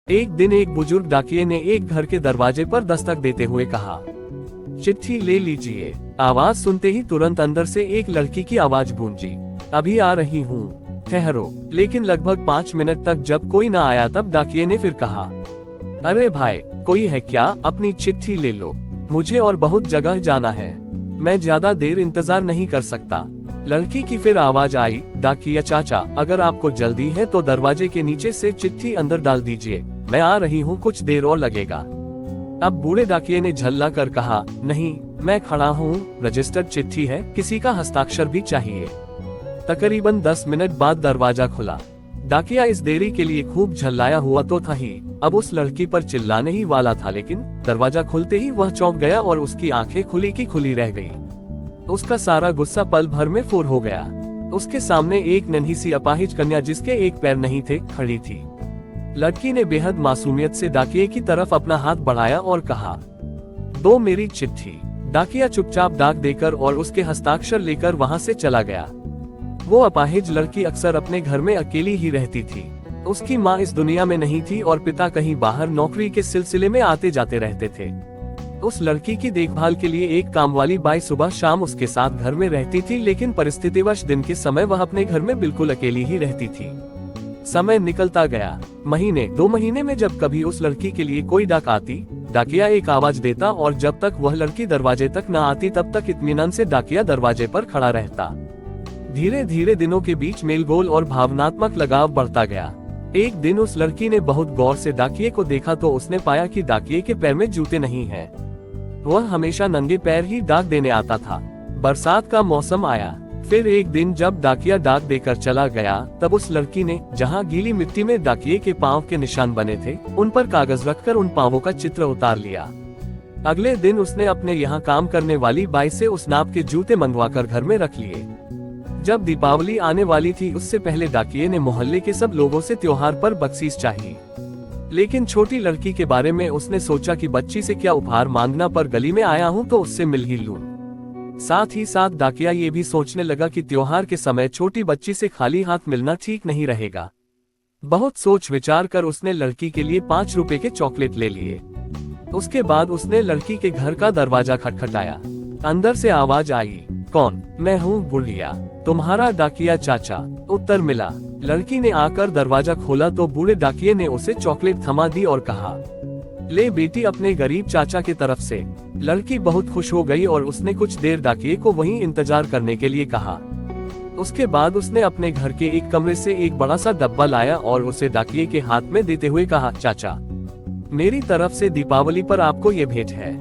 एक दिन एक बुजुर्ग डाकिये ने एक घर के दरवाजे पर दस्तक देते हुए कहा, चिट्ठी ले लीजिए। आवाज सुनते ही तुरंत अंदर से एक लड़की की आवाज गूंजी, अभी आ रही हूँ, ठहरो। लेकिन लगभग 5 मिनट तक जब कोई न आया तब डाकिये ने फिर कहा, अरे भाई, कोई है क्या? अपनी चिट्ठी ले लो, मुझे और बहुत जगह जाना है, मैं ज्यादा देर इंतजार नहीं कर सकता। लड़की की फिर आवाज आई, डाकिया चाचा, अगर आपको जल्दी है तो दरवाजे के नीचे से चिट्ठी अंदर डाल दीजिए, मैं आ रही हूँ, कुछ देर और लगेगा। अब बूढ़े डाकिये ने झल्ला कर कहा, नहीं, मैं खड़ा हूँ, रजिस्टर्ड चिट्ठी है, किसी का हस्ताक्षर भी चाहिए। तकरीबन 10 मिनट बाद दरवाजा खुला। डाकिया इस देरी के लिए खूब झल्लाया हुआ तो था ही, अब उस लड़की पर चिल्लाने ही वाला था, लेकिन दरवाजा खुलते ही वह चौंक गया और उसकी आंखें खुली की खुली रह गई। उसका सारा गुस्सा पल भर में फूर हो गया। उसके सामने एक नन्ही सी अपाहिज कन्या, जिसके एक पैर नहीं थे, खड़ी थी। लड़की ने बेहद मासूमियत से डाकिये की तरफ अपना हाथ बढ़ाया और कहा, दो मेरी चिट्ठी। डाकिया चुपचाप डाक देकर और उसके हस्ताक्षर लेकर वहां से चला गया। वो अपाहिज लड़की अक्सर अपने घर में अकेली ही रहती थी। उसकी माँ इस दुनिया में नहीं थी और पिता कहीं बाहर नौकरी के सिलसिले में आते जाते रहते थे। उस लड़की की देखभाल के लिए एक कामवाली बाई सुबह शाम उसके साथ घर में रहती थी, लेकिन परिस्थितिवश दिन के समय वह अपने घर में बिल्कुल अकेली ही रहती थी। समय निकलता गया। महीने 2 महीने में जब कभी उस लड़की के लिए कोई डाक आती, डाकिया एक आवाज देता और जब तक वह लड़की दरवाजे तक न आती तब तक इत्मीनान से डाकिया दरवाजे पर खड़ा रहता। धीरे धीरे दिनों के बीच मेलगोल और भावनात्मक लगाव बढ़ता गया। एक दिन उस लड़की ने बहुत गौर से डाकिये को देखा तो उसने पाया कि डाकिये के पैर में जूते नहीं हैं। वह हमेशा नंगे पैर ही डाक देने आता था। बरसात का मौसम आया। फिर एक दिन जब डाकिया डाक देकर चला गया तब उस लड़की ने, जहां गीली मिट्टी में डाकिये के पांव के निशान बने थे, उन पर कागज रखकर उन पांवों का चित्र उतार लिया। अगले दिन उसने अपने यहाँ काम करने वाली बाई से उस नाप के जूते मंगवाकर घर में रख लिए। जब दीपावली आने वाली थी उससे पहले डाकिये ने मोहल्ले के सब लोगों से त्योहार पर बख्शीश चाहिए, लेकिन छोटी लड़की के बारे में उसने सोचा कि बच्ची से क्या उपहार मांगना, पर गली में आया हूँ तो उससे मिल ही लूं। साथ ही साथ डाकिया ये भी सोचने लगा कि त्योहार के समय छोटी बच्ची से खाली हाथ मिलना ठीक नहीं रहेगा। बहुत सोच विचार कर उसने लड़की के लिए 5 रुपए के चॉकलेट ले लिए। उसके बाद उसने लड़की के घर का दरवाजा खटखटाया। अंदर से आवाज आई, कौन? मैं हूँ बुढ़िया, तुम्हारा डाकिया चाचा। उत्तर मिला। लड़की ने आकर दरवाजा खोला तो बूढ़े डाकिये ने उसे चॉकलेट थमा दी और कहा, ले बेटी, अपने गरीब चाचा की तरफ से। लड़की बहुत खुश हो गई और उसने कुछ देर डाकिये को वहीं इंतजार करने के लिए कहा। उसके बाद उसने अपने घर के एक कमरे से एक बड़ा सा डब्बा लाया और उसे डाकिये के हाथ में देते हुए कहा, चाचा, मेरी तरफ से दीपावली पर आपको ये भेंट है।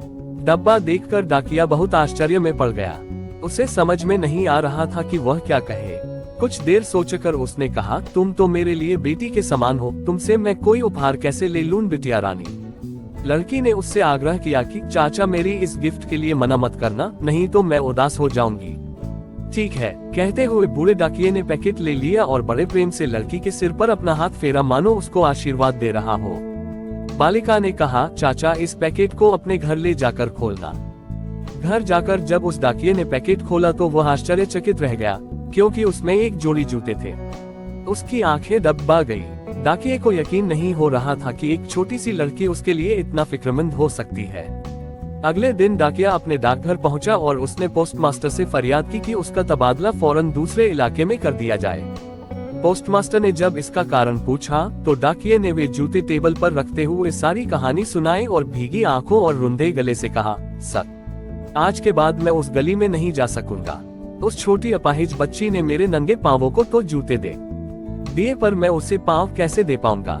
डब्बा देखकर डाकिया बहुत आश्चर्य में पड़ गया। उसे समझ में नहीं आ रहा था कि वह क्या कहे। कुछ देर सोचकर उसने कहा, तुम तो मेरे लिए बेटी के समान हो, तुमसे मैं कोई उपहार कैसे ले लूं बिटिया रानी। लड़की ने उससे आग्रह किया कि चाचा, मेरी इस गिफ्ट के लिए मना मत करना, नहीं तो मैं उदास हो जाऊंगी। ठीक है, कहते हुए बूढ़े डाकिये ने पैकेट ले लिया और बड़े प्रेम से लड़की के सिर पर अपना हाथ फेरा, मानो उसको आशीर्वाद दे रहा हो। बालिका ने कहा, चाचा, इस पैकेट को अपने घर ले जाकर खोलना। घर जाकर जब उस डाकिये ने पैकेट खोला तो वह आश्चर्यचकित रह गया, क्योंकि उसमें एक जोड़ी जूते थे। उसकी आंखें डबा गई। डाकिये को यकीन नहीं हो रहा था कि एक छोटी सी लड़की उसके लिए इतना फिक्रमंद हो सकती है। अगले दिन डाकिया अपने डाकघर पहुंचा और उसने पोस्टमास्टर से फरियाद की कि उसका तबादला फौरन दूसरे इलाके में कर दिया जाए। पोस्टमास्टर ने जब इसका कारण पूछा तो डाकिये ने वे जूते टेबल पर रखते हुए सारी कहानी सुनाई और भीगी आंखों और रुंधे गले से कहा, सर, आज के बाद मैं उस गली में नहीं जा सकूंगा। उस छोटी अपाहिज बच्ची ने मेरे नंगे पांवों को तो जूते दे दिए, पर मैं उसे पांव कैसे दे पाऊंगा।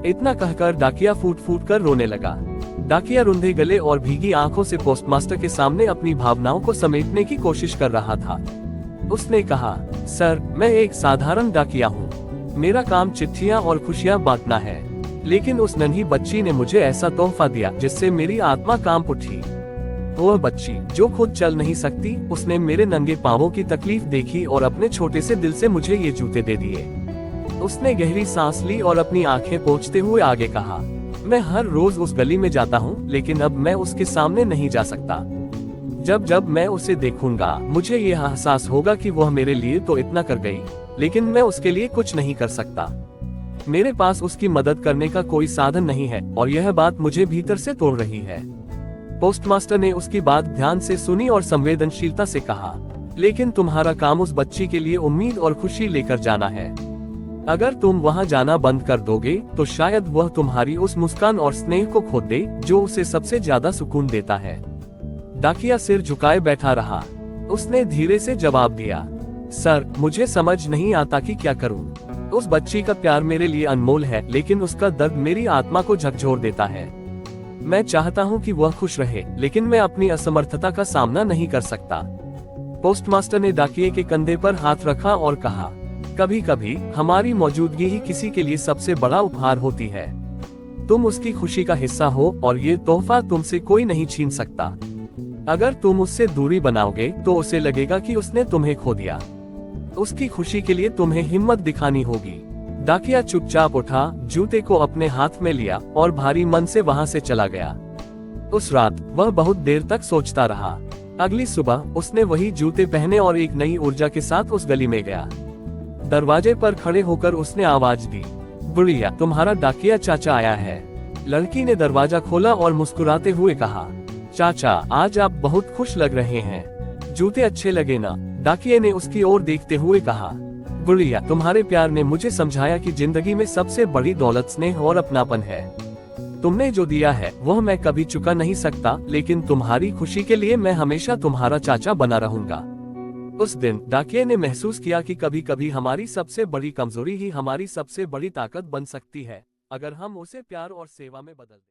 इतना कहकर डाकिया फूट फूट कर रोने लगा। डाकिया रुंधे गले और भीगी आंखों से पोस्टमास्टर के सामने अपनी भावनाओं को समेटने की कोशिश कर रहा था। उसने कहा, सर, मैं एक साधारण डाकिया हूँ, मेरा काम चिट्ठियाँ और खुशियाँ बांटना है, लेकिन उस नन्ही बच्ची ने मुझे ऐसा तोहफा दिया जिससे मेरी आत्मा कांप उठी। वह बच्ची जो खुद चल नहीं सकती, उसने मेरे नंगे पांवों की तकलीफ देखी और अपने छोटे से दिल से मुझे ये जूते दे दिए। उसने गहरी सांस ली और अपनी आंखें पोंछते हुए आगे कहा, मैं हर रोज उस गली में जाता हूँ, लेकिन अब मैं उसके सामने नहीं जा सकता। जब जब मैं उसे देखूंगा मुझे ये एहसास होगा कि वह मेरे लिए तो इतना कर गई, लेकिन मैं उसके लिए कुछ नहीं कर सकता। मेरे पास उसकी मदद करने का कोई साधन नहीं है और यह बात मुझे भीतर से तोड़ रही है। पोस्टमास्टर ने उसकी बात ध्यान से सुनी और संवेदनशीलता से कहा, लेकिन तुम्हारा काम उस बच्ची के लिए उम्मीद और खुशी लेकर जाना है। अगर तुम वहां जाना बंद कर दोगे तो शायद वह तुम्हारी उस मुस्कान और स्नेह को खो दे जो उसे सबसे ज्यादा सुकून देता है। डाकिया सिर झुकाए बैठा रहा। उसने धीरे से जवाब दिया, सर, मुझे समझ नहीं आता कि क्या करूं। उस बच्ची का प्यार मेरे लिए अनमोल है, लेकिन उसका दर्द मेरी आत्मा को झकझोर देता है। मैं चाहता हूं कि वह खुश रहे, लेकिन मैं अपनी असमर्थता का सामना नहीं कर सकता। पोस्टमास्टर ने डाकिये के कंधे पर हाथ रखा और कहा, कभी कभी हमारी मौजूदगी ही किसी के लिए सबसे बड़ा उपहार होती है। तुम उसकी खुशी का हिस्सा हो और ये तोहफा तुमसे कोई नहीं छीन सकता। अगर तुम उससे दूरी बनाओगे तो उसे लगेगा कि उसने तुम्हें खो दिया। उसकी खुशी के लिए तुम्हें हिम्मत दिखानी होगी। डाकिया चुपचाप उठा, जूते को अपने हाथ में लिया और भारी मन से वहां से चला गया। उस रात वह बहुत देर तक सोचता रहा। अगली सुबह उसने वही जूते पहने और एक नई ऊर्जा के साथ उस गली में गया। दरवाजे पर खड़े होकर उसने आवाज दी, बुढ़िया, तुम्हारा डाकिया चाचा आया है। लड़की ने दरवाजा खोला और मुस्कुराते हुए कहा, चाचा, आज आप बहुत खुश लग रहे हैं। जूते अच्छे लगे ना? डाकिये ने उसकी ओर देखते हुए कहा, बुढ़िया, तुम्हारे प्यार ने मुझे समझाया कि जिंदगी में सबसे बड़ी दौलत स्नेह और अपनापन है। तुमने जो दिया है वह मैं कभी चुका नहीं सकता, लेकिन तुम्हारी खुशी के लिए मैं हमेशा तुम्हारा चाचा बना रहूंगा। उस दिन डाकिये ने महसूस किया कि कभी कभी हमारी सबसे बड़ी कमजोरी ही हमारी सबसे बड़ी ताकत बन सकती है, अगर हम उसे प्यार और सेवा में बदल दें।